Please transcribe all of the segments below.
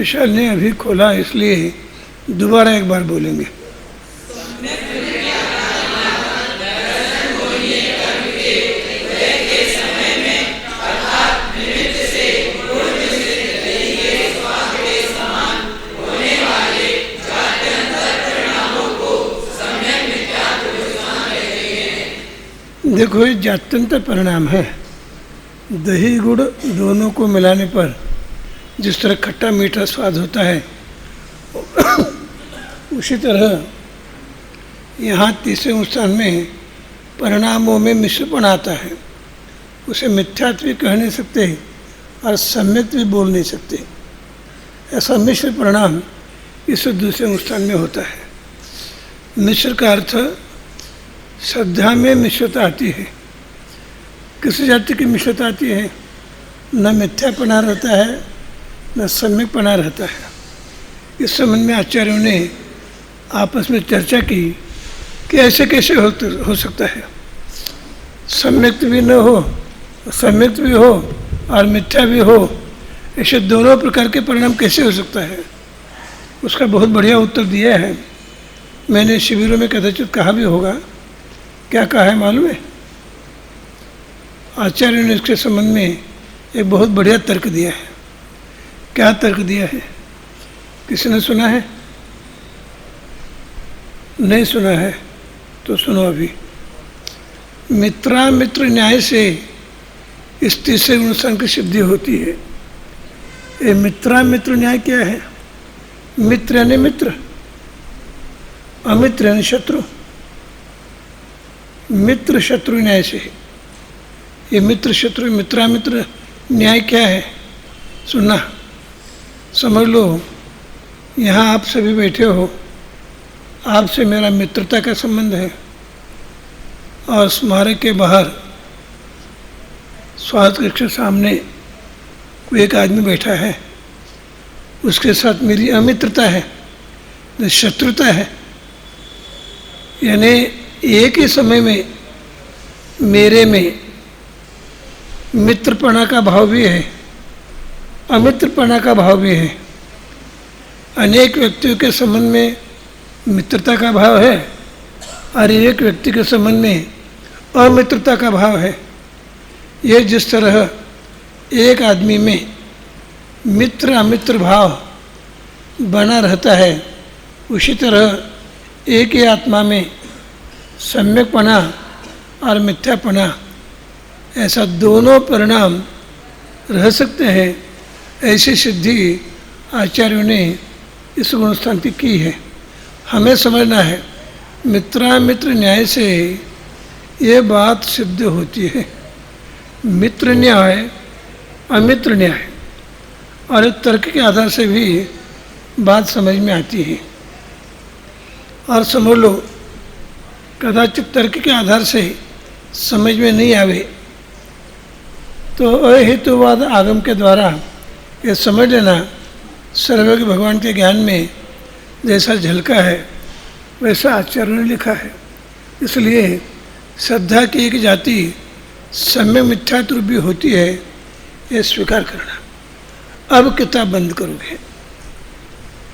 विशाल ने अभी खोला, इसलिए दोबारा एक बार बोलेंगे। देखो, ये जात्यंतर परिणाम है। दही गुड़ दोनों को मिलाने पर जिस तरह खट्टा मीठा स्वाद होता है, उसी तरह यहाँ तीसरे स्थान में परिणामों में मिश्रपण आता है। उसे मिथ्यात्व भी कह नहीं सकते और सम्यक भी बोल नहीं सकते। ऐसा मिश्र परिणाम इस दूसरे स्थान में होता है। मिश्र का अर्थ श्रद्धा में मिश्रता आती है। किसी जाति की मिश्रता आती है, न मिथ्यापना रहता है न सम्यकपना रहता है। इस संबंध में आचार्यों ने आपस में चर्चा की कि ऐसे कैसे हो सकता है, सम्यक भी न हो, सम्यक भी हो और मिथ्या भी हो, ऐसे दोनों प्रकार के परिणाम कैसे हो सकता है। उसका बहुत बढ़िया उत्तर दिया है। मैंने शिविरों में कदाचित कहा भी होगा। क्या कहा है मालूम है? आचार्य ने इसके संबंध में एक बहुत बढ़िया तर्क दिया है। क्या तर्क दिया है? किसी ने सुना है? नहीं सुना है तो सुनो अभी। मित्रामित्र न्याय से इस तीसरे अनुष्ठान की सिद्धि होती है। ये मित्रामित्र न्याय क्या है? मित्र यानी मित्र, अमित्र यानी शत्रु। मित्र शत्रु न्याय से, ये मित्र शत्रु मित्रामित्र न्याय क्या है? सुनना, समझ लो। यहाँ आप सभी बैठे हो, आपसे मेरा मित्रता का संबंध है और स्मारक के बाहर स्वास्थ्य कक्ष के सामने कोई एक आदमी बैठा है, उसके साथ मेरी अमित्रता है, शत्रुता है। यानी एक ही समय में मेरे में मित्रपना का भाव भी है, अमित्रपना का भाव भी है। अनेक व्यक्तियों के संबंध में मित्रता का भाव है और एक व्यक्ति के संबंध में अमित्रता का भाव है। ये जिस तरह एक आदमी में मित्र अमित्र भाव बना रहता है, उसी तरह एक ही आत्मा में सम्यकपना और मिथ्यापना, ऐसा दोनों परिणाम रह सकते हैं। ऐसी सिद्धि आचार्यों ने इस गुणस्थान की है। हमें समझना है, मित्रामित्र न्याय से ये बात सिद्ध होती है। मित्र न्याय, अमित्र न्याय और तर्क के आधार से भी बात समझ में आती है। और समझ लो, कदाचित तर्क के आधार से समझ में नहीं आवे तो अहेतुवाद आगम के द्वारा ये समझ लेना, सर्वज्ञ भगवान के ज्ञान में जैसा झलका है वैसा आचार्य ने लिखा है। इसलिए श्रद्धा की एक जाति सम्यक मिथ्यात्व भी होती है, ये स्वीकार करना। अब किताब बंद करोगे,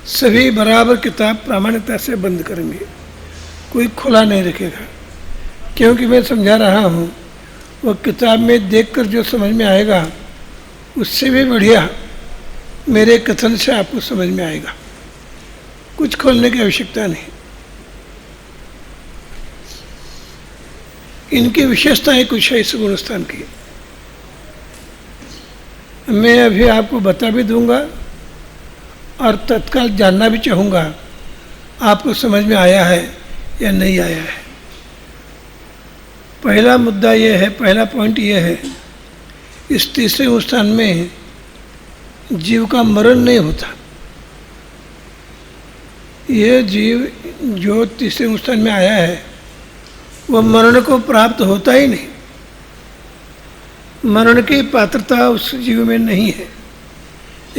सभी बराबर किताब प्रामाणिकता से बंद करेंगे, कोई खुला नहीं रखेगा। क्योंकि मैं समझा रहा हूँ, वो किताब में देखकर जो समझ में आएगा उससे भी बढ़िया मेरे कथन से आपको समझ में आएगा। कुछ खोलने की आवश्यकता नहीं। इनकी विशेषताएं कुछ है इस गुणस्थान की, मैं अभी आपको बता भी दूंगा और तत्काल जानना भी चाहूँगा आपको समझ में आया है या नहीं आया है। पहला मुद्दा ये है, पहला पॉइंट ये है, इस तीसरे स्थान में जीव का मरण नहीं होता। ये जीव जो तीसरे स्थान में आया है वह मरण को प्राप्त होता ही नहीं। मरण की पात्रता उस जीव में नहीं है,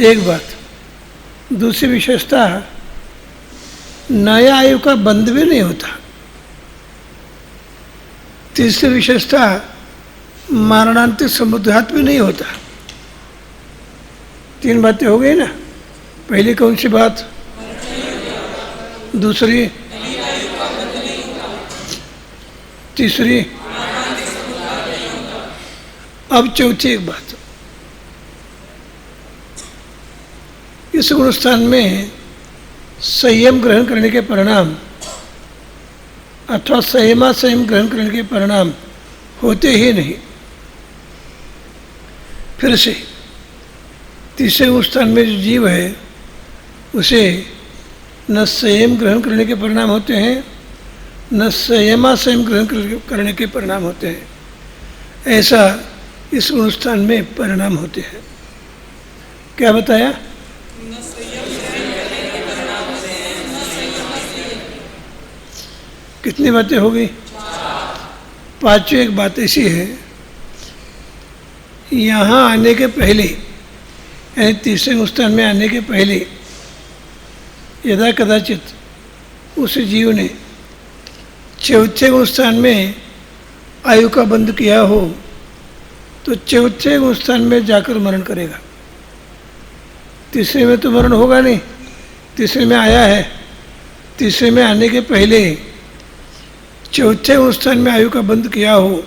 एक बात। दूसरी विशेषता, नया आयु का बंध भी नहीं होता। तीसरी विशेषता, मरणांतिक समुद्घात भी नहीं होता। तीन बातें हो गई ना। पहली कौन सी बात? दूसरी? तीसरी? अब चौथी एक बात, इस गुण स्थान में संयम ग्रहण करने के परिणाम अथवा संयम ग्रहण करने के परिणाम होते ही नहीं। फिर से तीसरे गुण स्थान में जो जीव है उसे न संयम ग्रहण करने के परिणाम होते हैं, न संयम ग्रहण करने के परिणाम होते हैं। ऐसा इस गुण स्थान में परिणाम होते हैं। क्या बताया? कितनी बातें हो गई? पांचवी एक बात ऐसी है, यहाँ आने के पहले यानी तीसरे स्थान में आने के पहले यदा कदाचित उस जीव ने चौथे स्थान में आयु का बंध किया हो तो चौथे स्थान में जाकर मरण करेगा। तीसरे में तो मरण होगा नहीं, तीसरे में आया है। तीसरे में आने के पहले चौथे स्थान में आयु का बंध किया हो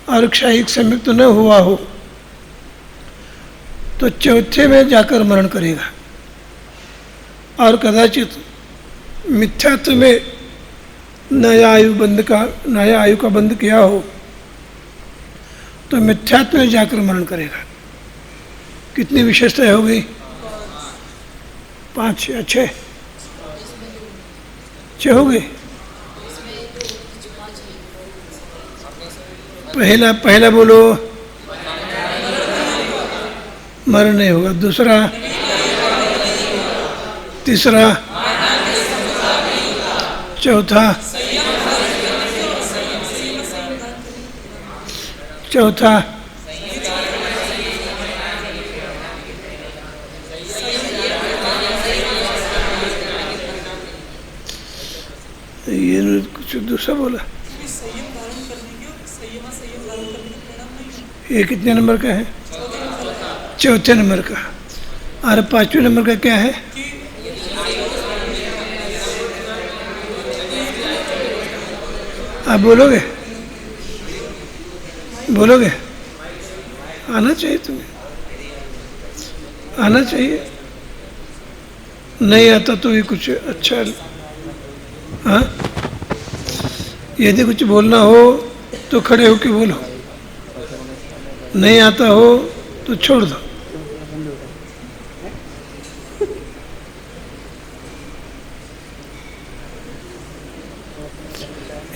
और क्षायिक सम्यक तो न हुआ हो तो चौथे में जाकर मरण करेगा। और कदाचित मिथ्यात्व में नया आयु का बंध किया हो तो मिथ्यात्व में जाकर मरण करेगा। कितनी विशेषताएं हो गई? 5 या 6? 6 हो गई। पहला बोलो, मरण नहीं होगा। दूसरा? तीसरा? चौथा? ये कुछ दूसरा बोला। ये कितने नंबर का है? चौथे नंबर का। और 5वें नंबर का क्या है? आप बोलोगे? आना चाहिए तुम्हें, आना चाहिए। नहीं आता तो ये कुछ अच्छा। हाँ, यदि कुछ बोलना हो तो खड़े होके बोलो, नहीं आता हो तो छोड़ दो।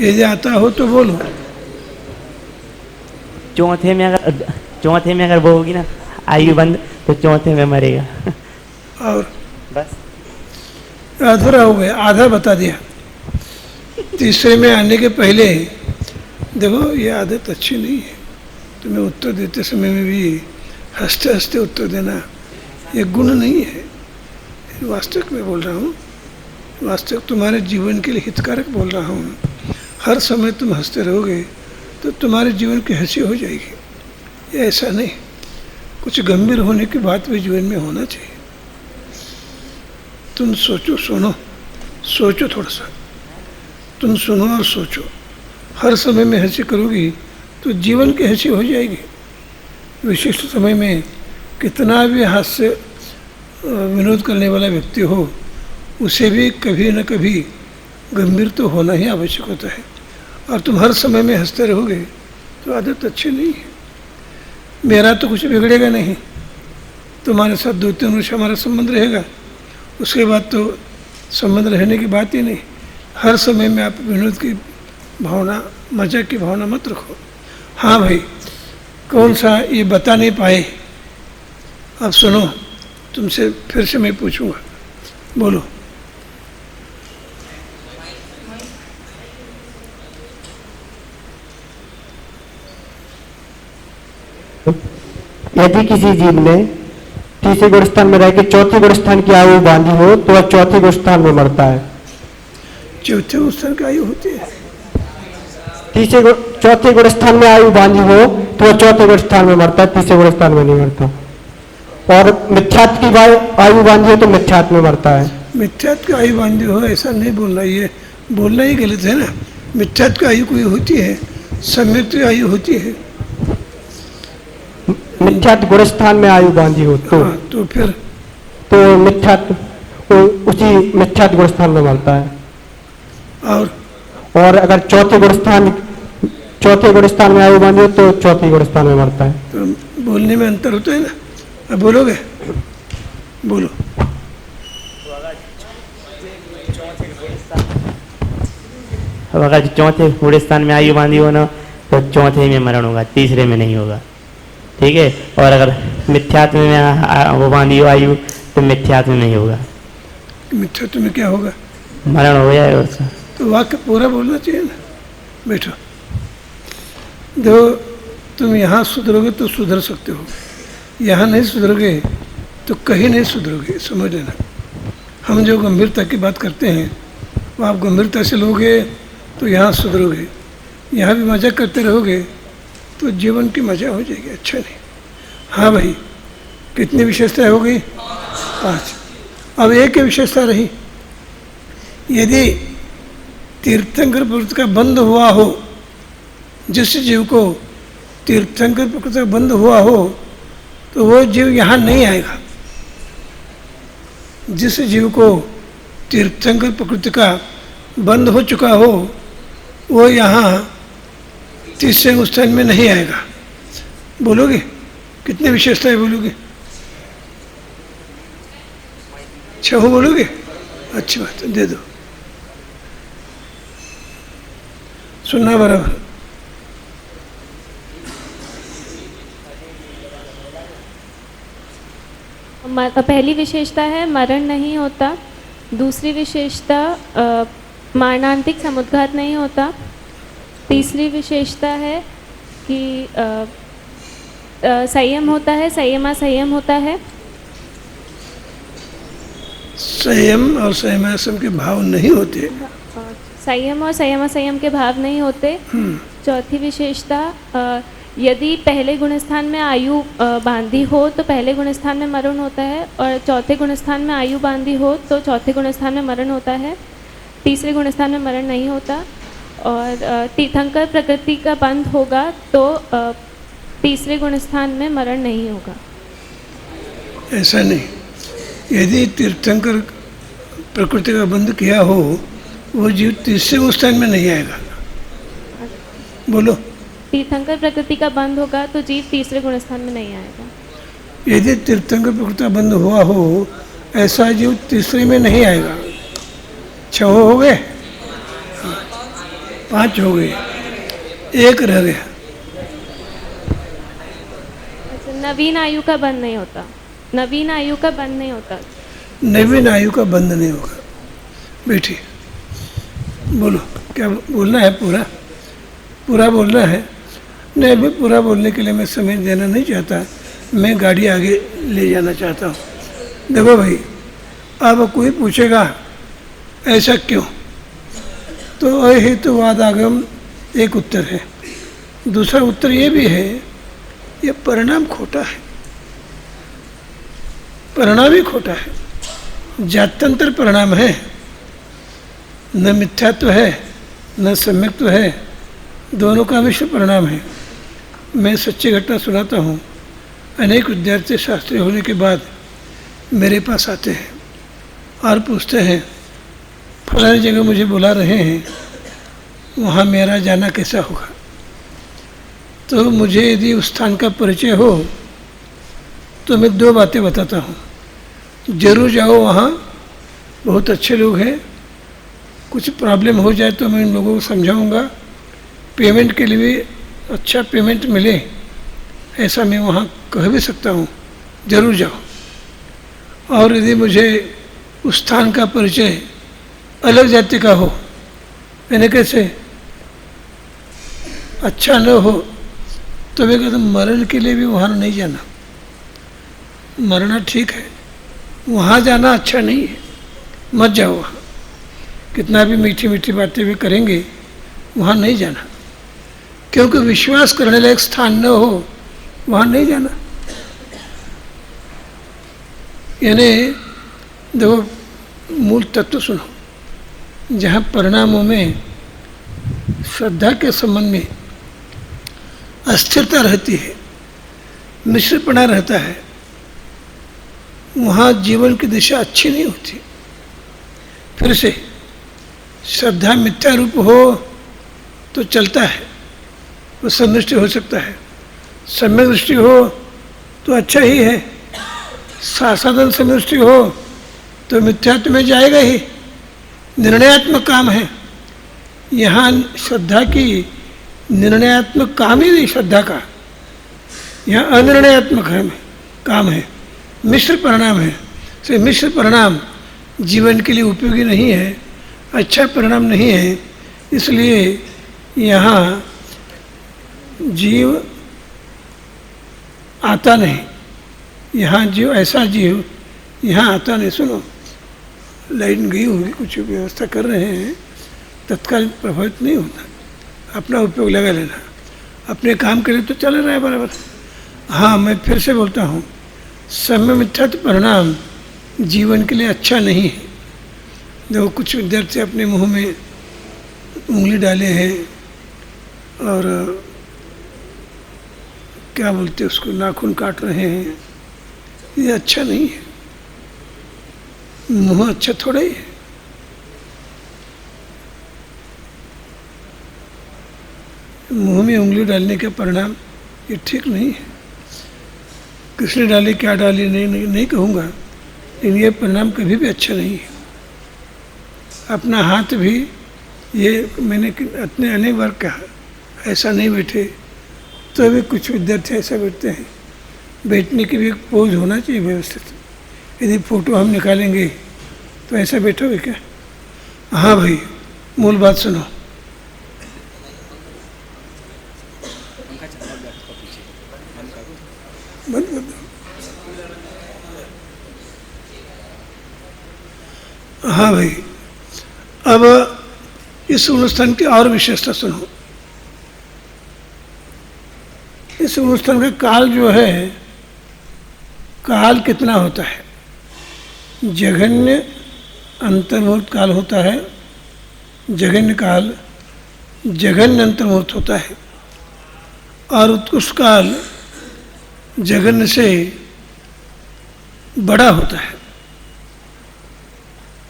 यदि आता हो तो बोलो। चौथे में अगर वो होगी ना आयु बंद तो चौथे में मरेगा। और बस अधूरा हो गया, आधा बता दिया। तीसरे में आने के पहले देखो, ये आदत अच्छी नहीं है। तुम्हें उत्तर देते समय में भी हंसते हंसते उत्तर देना ये गुण नहीं है। वास्तविक में बोल रहा हूँ, वास्तविक तुम्हारे जीवन के लिए हितकारक बोल रहा हूँ। हर समय तुम हंसते रहोगे तो तुम्हारे जीवन की हंसी हो जाएगी। ये ऐसा नहीं, कुछ गंभीर होने की बात भी जीवन में होना चाहिए। तुम सोचो, सोचो थोड़ा सा, तुम सुनो और सोचो। हर समय में हंसी करोगी तो जीवन की हंसी हो जाएगी। विशिष्ट समय में कितना भी हास्य विनोद करने वाला व्यक्ति हो, उसे भी कभी न कभी गंभीर तो होना ही आवश्यक होता है। और तुम हर समय में हंसते रहोगे तो आदत अच्छी नहीं है। मेरा तो कुछ बिगड़ेगा नहीं, तुम्हारे साथ 2-3 वर्ष हमारा संबंध रहेगा, उसके बाद तो संबंध रहने की बात ही नहीं। हर समय में आप विनोद की भावना, मजाक की भावना मत रखो। हाँ भाई, कौन सा ये बता नहीं पाए? अब सुनो, तुमसे फिर से मैं पूछूंगा, बोलो। यदि किसी जीव ने तीसरे गुण स्थान में रहकर चौथे गुण स्थान की आयु बांधी हो तो वह चौथे गुण स्थान में मरता है। चौथे गुण स्थान की आयु होती है? चौथे गुण स्थान में आयु बांधी हो तो वह चौथे गुण स्थान में मरता है, तीसरे गुण स्थान में नहीं मरता। और मिथ्यात्व की आयु बांधी हो तो मिथ्यात्व में मरता है। मिथ्यात्व की आयु बांधी हो ऐसा नहीं बोलना, ये बोलना ही गलत है ना। मिथ्यात्व की आयु कोई होती है, सम्यक की आयु होती है। मिथ्यात्व गुण स्थान में आयु बांधी हो तो हाँ, तो फिर तो मिथ्यात्व उसी मिथ्यात्व गुण स्थान में मरता है। और अगर चौथे गुण स्थान में आयु बांधी हो तो चौथे गुण स्थान में मरता है। तो बोलने में अंतर होता है ना। अब बोलोगे, बोलो। अब अगर चौथे गुण स्थान में आयु बांधी हो ना तो चौथे में मरण होगा, तीसरे में नहीं होगा। ठीक है। और अगर मिथ्यात्व में वो बांधी हो आयु तो मिथ्यात्व में नहीं होगा, मिथ्यात्व में क्या होगा? मरण हो जाएगा उसका। तो वाक्य पूरा बोलना चाहिए ना। बैठो। देखो, तुम यहाँ सुधरोगे तो सुधर सकते हो, यहाँ नहीं सुधरोगे तो कहीं नहीं सुधरोगे, समझ लेना। हम जो गंभीरता की बात करते हैं वो आप गंभीरता से लोगे तो यहाँ सुधरोगे, यहाँ भी मजा करते रहोगे तो जीवन की मजा हो जाएगी, अच्छा नहीं। हाँ भाई, कितनी विशेषताएं हो गई? 5। अब एक ही विशेषता रही, यदि तीर्थंकर प्रवृत्ति का बंद हुआ हो, जिस जीव को तीर्थंकर प्रवृत्ति का बंद हुआ हो तो वो जीव यहाँ नहीं आएगा। जिस जीव को तीर्थंकर प्रकृति का बंद हो चुका हो वो यहाँ तीसरे स्थान में नहीं आएगा। बोलोगे कितने विशेषताएं बोलोगे? 6 बोलोगे? अच्छी बात है, दे दो। सुनना बराबर। पहली विशेषता है मरण नहीं होता। दूसरी विशेषता मारणांतिक समुद्घात नहीं होता। तीसरी विशेषता है कि संयम होता है, संयम होता है। संयम और संयमासम के भाव नहीं होते। संयम और संयम के भाव नहीं होते। चौथी विशेषता, यदि पहले गुण स्थान में आयु बांधी हो तो पहले गुण स्थान में मरण होता है, और चौथे गुण स्थान में आयु बांधी हो तो चौथे गुण स्थान में मरण होता है। तीसरे गुण स्थान में मरण नहीं होता। और तीर्थंकर प्रकृति का बंध होगा तो तीसरे गुण स्थान में मरण नहीं होगा। ऐसा नहीं, यदि तीर्थंकर प्रकृति का बंध किया हो वो जीव तीसरे स्थान में नहीं आएगा। बोलो। तीर्थंकर प्रकृति का बंध होगा तो जीव तीसरे गुण स्थान में नहीं आएगा। यदि तीर्थंकर प्रकृति का बंध हुआ हो ऐसा जीव तीसरे में नहीं आएगा। 6 हो गए, 5 हो गए, 1 रह गया। नवीन आयु का बंध नहीं होता। नवीन आयु का बंध नहीं होता। नवीन आयु का बंध नहीं होगा। बैठिए, बोलो। क्या बोलना है? पूरा बोलना है? नहीं, अभी पूरा बोलने के लिए मैं समय देना नहीं चाहता, मैं गाड़ी आगे ले जाना चाहता हूँ। देखो भाई, अब कोई पूछेगा ऐसा क्यों, तो अहेतुवाद आगम एक उत्तर है। दूसरा उत्तर ये भी है, ये परिणाम खोटा है। परिणाम ही खोटा है, जात्यंतर परिणाम है, न मिथ्यात्व है न सम्यक्त्व है, दोनों का मिश्र परिणाम है। मैं सच्ची घटना सुनाता हूँ। अनेक विद्यार्थी शास्त्री होने के बाद मेरे पास आते हैं और पूछते हैं फलानी जगह मुझे बुला रहे हैं, वहाँ मेरा जाना कैसा होगा? तो मुझे यदि उस स्थान का परिचय हो तो मैं 2 बातें बताता हूँ। ज़रूर जाओ, वहाँ बहुत अच्छे लोग हैं, कुछ प्रॉब्लम हो जाए तो मैं उन लोगों को समझाऊँगा, पेमेंट के लिए भी अच्छा पेमेंट मिले ऐसा मैं वहाँ कह भी सकता हूँ, ज़रूर जाओ। और यदि मुझे उस स्थान का परिचय अलग जाति का हो, यानी कैसे अच्छा न हो, तो मैं कहता हूँ मरण के लिए भी वहाँ नहीं जाना। मरना ठीक है, वहाँ जाना अच्छा नहीं है, मत जाओ वहाँ। कितना भी मीठी मीठी बातें भी करेंगे, वहाँ नहीं जाना, क्योंकि विश्वास करने लायक स्थान न हो वहाँ नहीं जाना। यानी देखो मूल तत्व सुनो, जहाँ परिणामों में श्रद्धा के संबंध में अस्थिरता रहती है, मिश्रपना रहता है, वहाँ जीवन की दिशा अच्छी नहीं होती। फिर से श्रद्धा मिथ्या रूप हो तो चलता है, वो समदृष्टि हो सकता है, सम्यक दृष्टि हो तो अच्छा ही है, साधन समदृष्टि हो तो मिथ्यात्व में जाएगा ही, निर्णयात्मक काम है। यहाँ श्रद्धा की निर्णयात्मक काम ही नहीं, श्रद्धा का यहाँ अनिर्णयात्मक है काम है, मिश्र परिणाम है। से मिश्र परिणाम जीवन के लिए उपयोगी नहीं है, अच्छा परिणाम नहीं है। इसलिए यहाँ जीव आता नहीं, यहाँ जीव ऐसा जीव यहाँ आता नहीं। सुनो, लाइन गई होगी, कुछ व्यवस्था कर रहे हैं, तत्काल प्रभावित नहीं होता, अपना उपयोग लगा लेना, अपने काम के लिए तो चल रहा है बराबर। हाँ, मैं फिर से बोलता हूँ, सम्यक मिथ्यात्व परिणाम जीवन के लिए अच्छा नहीं है। देखो कुछ विद्यार्थी अपने मुंह में उंगली डाले हैं और क्या बोलते हैं उसको, नाखून काट रहे हैं, ये अच्छा नहीं है। मुंह अच्छा थोड़ा ही है। मुंह में उंगली डालने के परिणाम ये ठीक नहीं है। किसने डाली क्या डाली नहीं कहूँगा, लेकिन ये परिणाम कभी भी अच्छा नहीं है। अपना हाथ भी, ये मैंने इतने अनेक बार कहा, ऐसा नहीं बैठे, तो भी कुछ विद्यार्थी ऐसा बैठते हैं। बैठने की भी एक पोज होना चाहिए व्यवस्थित। यदि फोटो हम निकालेंगे तो ऐसा बैठोगे क्या? हाँ भाई, मूल बात सुनो। बंद कर दो। हाँ भाई, अब इस অনুষ্ঠাन की और विशेषता सुनो। इस অনুষ্ঠাन का काल जो है, काल कितना होता है? जघन्य अंतर्मुहूर्त काल होता है, जघन्य काल, जघन्य अंतर्मुहूर्त होता है, और उत्कृष्ट काल जघन्य से बड़ा होता है।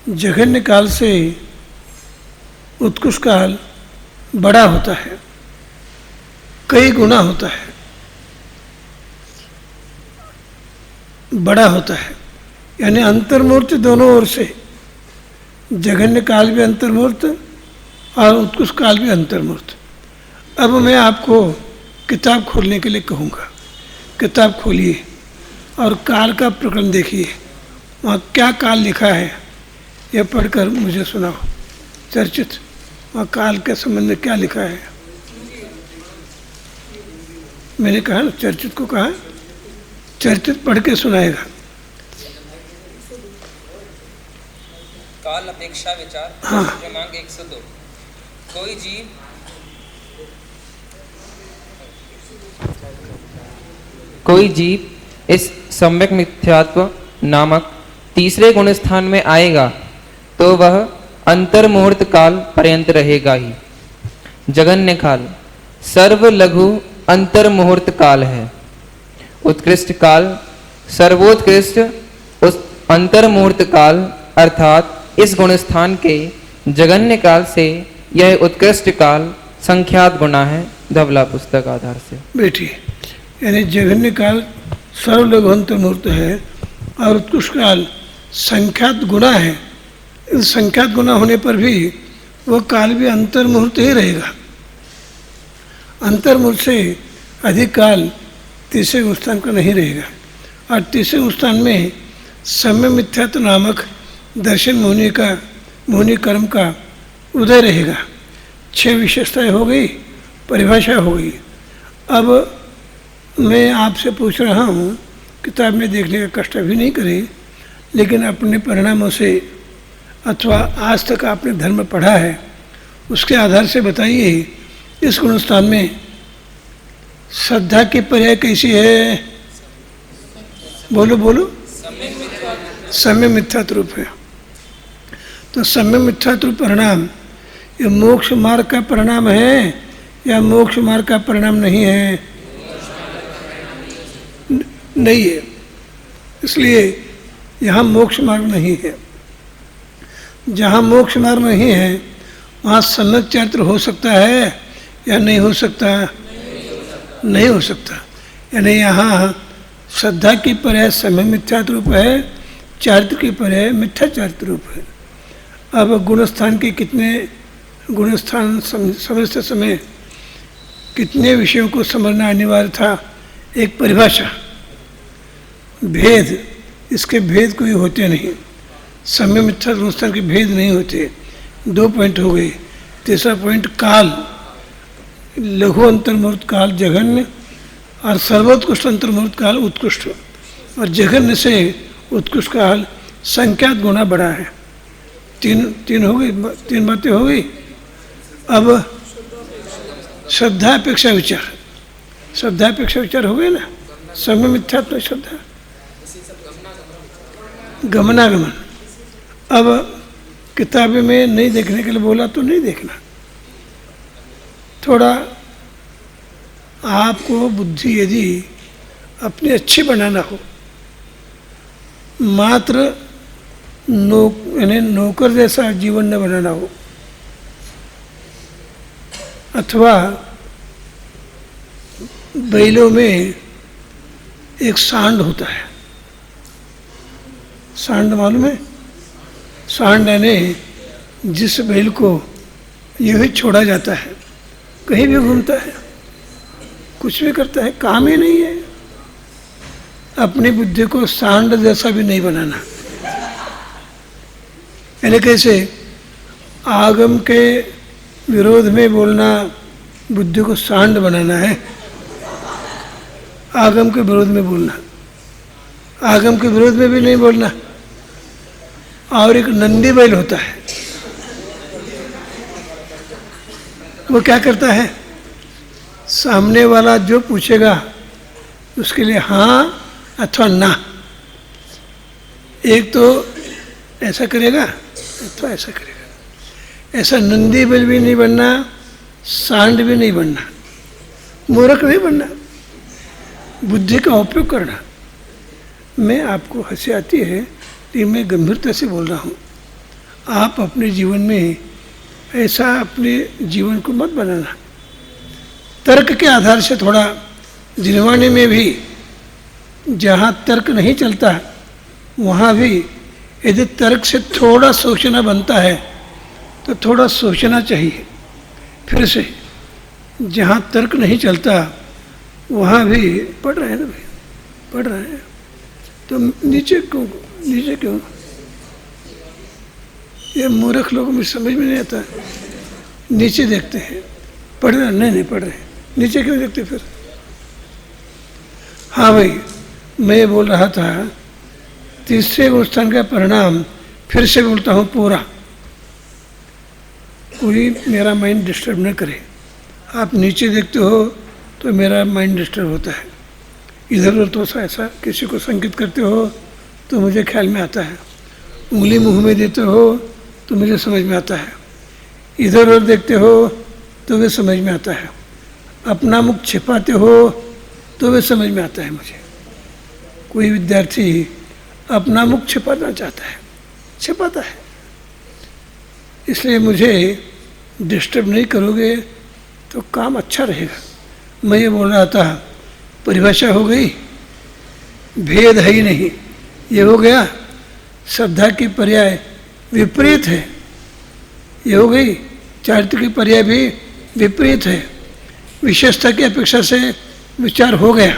जघन्य काल से उत्कृष्ट काल बड़ा होता है, कई गुना होता है, बड़ा होता है। यानी अंतर्मूर्त दोनों ओर से, जघन्य काल भी अंतर्मूर्त और उत्कृष्ट काल भी अंतर्मूर्त। अब मैं आपको किताब खोलने के लिए कहूँगा, किताब खोलिए और काल का प्रकरण देखिए, वहाँ क्या काल लिखा है यह पढ़कर मुझे सुनाओ। चर्चित, वहाँ काल के संबंध में क्या लिखा है? मैंने कहा ना, चर्चित को कहा, चर्चित पढ़ के सुनाएगा। काल अपेक्षा विचार, हाँ। क्रमांक 102। कोई जीव इस सम्यक मिथ्यात्व नामक तीसरे गुण स्थान में आएगा तो वह अंतर्मुहूर्त काल पर्यंत रहेगा ही। जघन्य काल सर्व लघु अंतर्मुहूर्त काल है। उत्कृष्ट काल सर्वोत्कृष्ट उस अंतर्मुहूर्त काल अर्थात इस गुण स्थान के जघन्य काल से यह उत्कृष्ट काल संख्यात गुना है। धवला पुस्तक आधार से। बैठिए। यानी जघन्य काल सर्वलघु अंतर्मुहूर्त है और उत्कृष्ट काल संख्यात गुना है। इस संख्यात गुना होने पर भी वो काल भी अंतर्मुहूर्त ही रहेगा। अंतर्मुहूर्त से अधिक काल तीसरे गुणस्थान का नहीं रहेगा। और तीसरे गुणस्थान में सम्यक मिथ्यात्व नामक दर्शन मोहिनी कर्म का उदय रहेगा। 6 विशेषताएं हो गई, परिभाषा हो गई। अब मैं आपसे पूछ रहा हूँ, किताब में देखने का कष्ट अभी नहीं करें, लेकिन अपने परिणामों से अथवा आज तक आपने धर्म पढ़ा है उसके आधार से बताइए, इस गुणस्थान में श्रद्धा की पर्याय कैसी है? बोलो बोलो। सम्यक मिथ्यात्व रूप है। तो सम्यक मिथ्यात्व परिणाम ये मोक्ष मार्ग का परिणाम है या मोक्ष मार्ग का परिणाम नहीं है? नहीं है। इसलिए यहाँ मोक्ष मार्ग नहीं है। जहाँ मोक्ष मार्ग नहीं है वहाँ सम्यक चरित्र हो सकता है या नहीं हो सकता? नहीं हो सकता। यानी यहाँ श्रद्धा की पर्याय सम्यक मिथ्यात्व रूप है, चारित्र की पर्याय मिथ्या चारित्र रूप है। अब गुणस्थान के कितने गुणस्थान समझते समय कितने विषयों को समझना अनिवार्य था? एक परिभाषा, भेद, इसके भेद कोई होते नहीं। सम्यक मिथ्या गुणस्थान के भेद नहीं होते। 2 पॉइंट हो गए। तीसरा पॉइंट काल, लघु अंतर्मुहूर्त काल जघन्य और सर्वोत्कृष्ट अंतर्मुहूर्त काल उत्कृष्ट, और जघन्य से उत्कृष्ट काल संख्यात गुना बड़ा है। तीन हो गई, 3 बातें हो गई। अब श्रद्धा अपेक्षा विचार, श्रद्धा अपेक्षा विचार हो गए ना। सम्यक मिथ्यात्व श्रद्धा, गमनागमन। अब किताब में नहीं देखने के लिए बोला तो नहीं देखना। थोड़ा आपको बुद्धि यदि अपनी अच्छी बनाना हो, मात्र यानी नौकर जैसा जीवन न बनाना हो, अथवा बैलों में एक सांड होता है। सांड मालूम है? सांड यानी जिस बैल को यूँ ही छोड़ा जाता है, कहीं भी घूमता है, कुछ भी करता है, काम ही नहीं है। अपनी बुद्धि को सांड जैसा भी नहीं बनाना। यानी कैसे? आगम के विरोध में बोलना बुद्धि को सांड बनाना है। आगम के विरोध में बोलना, आगम के विरोध में भी नहीं बोलना। और एक नंदी बैल होता है, वो क्या करता है? सामने वाला जो पूछेगा उसके लिए हाँ अथवा ना। एक तो ऐसा करेगा अथवा ऐसा करेगा। ऐसा नंदी बैल भी नहीं बनना, सांड भी नहीं बनना, मूर्ख नहीं बनना, बुद्धि का उपयोग करना। मैं आपको हंसी आती है लेकिन मैं गंभीरता से बोल रहा हूँ। आप अपने जीवन में ऐसा अपने जीवन को मत बनाना। तर्क के आधार से थोड़ा जिनवाने में भी जहाँ तर्क नहीं चलता वहाँ भी यदि तर्क से थोड़ा सोचना बनता है तो थोड़ा सोचना चाहिए। फिर से जहाँ तर्क नहीं चलता वहाँ भी पढ़ रहे हैं ना भाई, पढ़ रहे हैं तो नीचे क्यों? ये मूर्ख लोगों में समझ में नहीं आता। नीचे देखते हैं, पढ़ रहे? नहीं पढ़ रहे। नीचे क्यों देखते फिर? हाँ भाई, मैं ये बोल रहा था तीसरे गुणस्थान का परिणाम, फिर से बोलता हूँ पूरा, कोई मेरा माइंड डिस्टर्ब न करे। आप नीचे देखते हो तो मेरा माइंड डिस्टर्ब होता है। इधर उधर तो ऐसा किसी को संकेत करते हो तो मुझे ख्याल में आता है। उंगली मुंह में देते हो तो मुझे समझ में आता है। इधर उधर देखते हो तो वे समझ में आता है। अपना मुख छिपाते हो तो वे समझ में आता है मुझे। कोई विद्यार्थी अपना मुख छिपाना चाहता है, छिपाता है। इसलिए मुझे डिस्टर्ब नहीं करोगे तो काम अच्छा रहेगा। मैं ये बोल रहा था, परिभाषा हो गई, भेद है ही नहीं, ये हो गया। श्रद्धा की पर्याय विपरीत है, ये हो गई। चारित्र की पर्याय भी विपरीत है। विशेषता की अपेक्षा से विचार हो गया।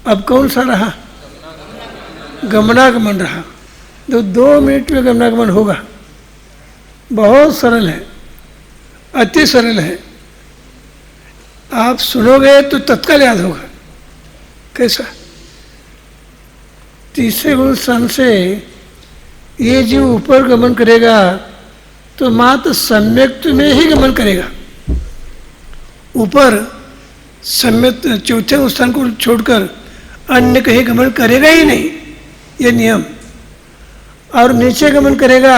अब कौन सा रहा? गमनागमन रहा। तो 2 मिनट में गमनागमन होगा। बहुत सरल है, अति सरल है। आप सुनोगे तो तत्काल याद होगा। कैसा? तीसरे गुण स्थान से ये जीव ऊपर गमन करेगा तो मात्र सम्यक्त में ही गमन करेगा। ऊपर सम्यक चौथे स्थान को छोड़कर अन्य कहीं गमन करेगा ही नहीं, ये नियम। और नीचे गमन करेगा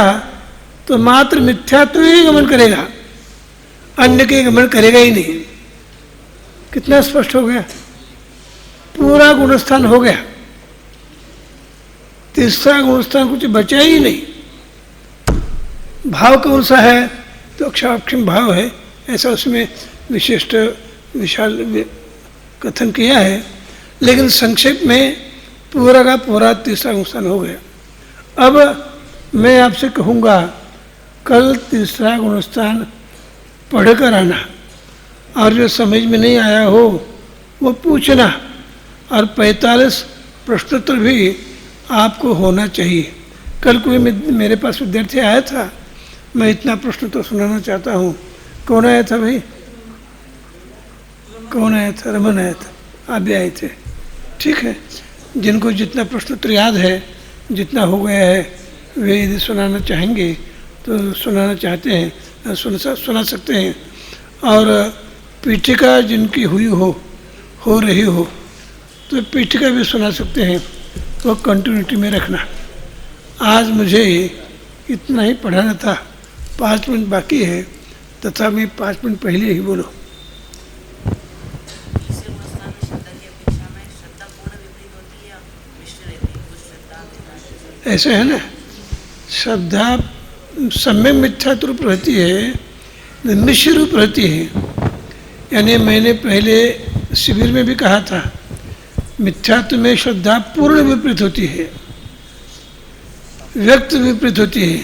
तो मात्र मिथ्यात्व ही गमन करेगा, अन्य के गमन करेगा ही नहीं। कितना स्पष्ट हो गया, पूरा गुणस्थान हो गया, तीसरा गुणस्थान कुछ बचा ही नहीं। भाव कौन सा है तो अक्षाक्षम भाव है, ऐसा उसमें विशिष्ट विशाल कथन किया है, लेकिन संक्षेप में पूरा का पूरा तीसरा गुणस्थान हो गया। अब मैं आपसे कहूँगा कल तीसरा गुणस्थान पढ़कर आना, और जो समझ में नहीं आया हो वो पूछना, और 45 प्रश्नोत्तर भी आपको होना चाहिए। कल कोई मेरे पास विद्यार्थी आया था, मैं इतना प्रश्न तो सुनाना चाहता हूँ। कौन आया था भाई, कौन आया था? रमन आया था, आप भी आए थे। ठीक है, जिनको जितना प्रश्नोत्तर याद है, जितना हो गया है, वे यदि सुनाना चाहेंगे तो सुनाना चाहते हैं, सुना सकते हैं। और पीठिका जिनकी हुई हो रही हो तो पीठिका भी सुना सकते हैं, तो कंटिन्यूटी में रखना। आज मुझे इतना ही पढ़ाना था, 5 मिनट बाकी है, तथा मैं 5 मिनट पहले ही बोलो। ऐसे है ना, श्रद्धा सम्यक मिथ्यात्व रूप रहती है, मिश्र रूप रहती है। यानी मैंने पहले शिविर में भी कहा था, मिथ्यात्व में श्रद्धा पूर्ण विपरीत होती है, व्यक्त विपरीत होती है।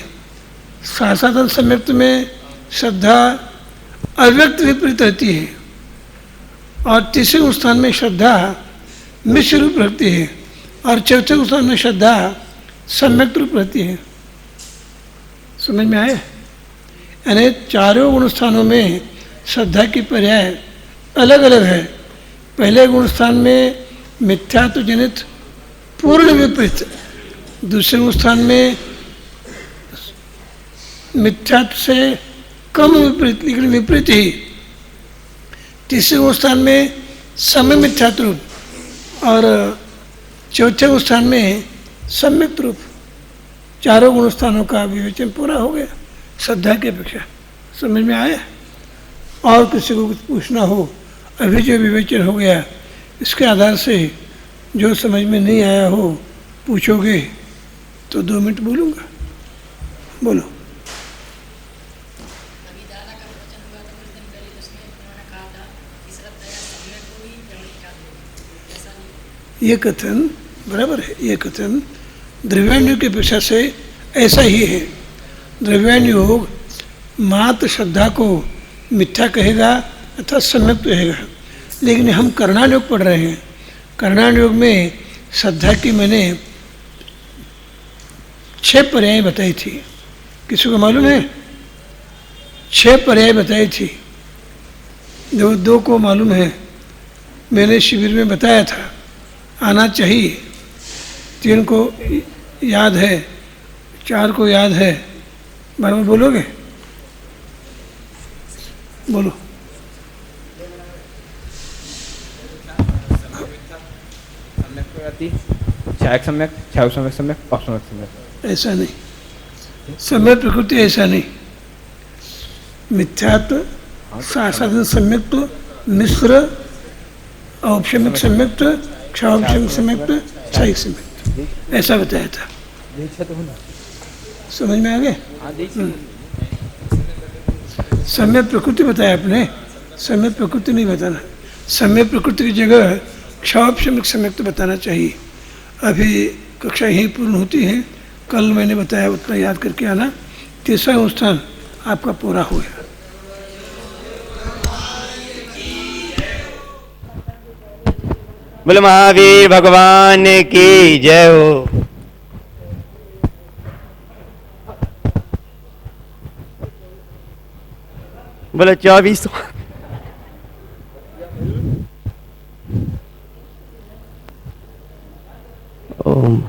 साधन सम्यक्त में श्रद्धा अव्यक्त विपरीत रहती है, और तीसरे स्थान में श्रद्धा मिश्र रूप रहती है, और चौथे स्थान में श्रद्धा सम्यक रूप रहती है। समझ में आए? यानी चारों गुण स्थानों में श्रद्धा की पर्याय अलग अलग है। पहले गुण स्थान में मिथ्यात्व जनित पूर्ण विपरीत, दूसरे गुण स्थान में मिथ्यात्व से कम विपरीत लेकिन विपरीत ही, तीसरे गुण स्थान में समय मिथ्यात्व रूप, और चौथे गुण स्थान में सम्यक रूप। चारों गुण स्थानों का विवेचन पूरा हो गया श्रद्धा की अपेक्षा। समझ में आया? और किसी को कुछ पूछना हो, अभी जो विवेचन हो गया इसके आधार से जो समझ में नहीं आया हो पूछोगे तो 2 मिनट बोलूँगा। बोलो। ये कथन बराबर है, ये कथन द्रव्यानुयोग की अपेक्षा से ऐसा ही है। द्रव्यानुयोग मात्र श्रद्धा को मिथ्या कहेगा अथवा सम्यक कहेगा, लेकिन हम कर्णानुयोग पढ़ रहे हैं। कर्णानुयोग में श्रद्धा की मैंने 6 पर्याय बताई थी। किसी को मालूम है? 6 पर्याय बताई थी, 2 को मालूम है, मैंने शिविर में बताया था, आना चाहिए। 3 को याद है, 4 को याद है। बराबर बोलोगे? बोलो। छायक सम्यक, छायक सम्यक सम्यक, औपसम्यक सम्यक। ऐसा नहीं, सम्यक प्रकृति ऐसा नहीं। मिथ्यात्व, साधन सम्यक्त्व, मिश्र, औपसम्यक सम्यक्त्व, क्षापसम्यक सम्यक्त्व, छायक सम्यक्त्व, ऐसा बताया था। समझ में आ गए? सम्यक प्रकृति बताया आपने, सम्यक प्रकृति नहीं बताना। सम्यक प्रकृति की जगह क्षापसम्यक सम्यक्त्व बताना चाहिए। अभी कक्षा यहीं पूर्ण होती है, कल मैंने बताया उतना याद करके आना। तीसरा अनुष्ठान आपका पूरा हो गया। बोले महावीर भगवान की जय हो। बोले 24 ओम।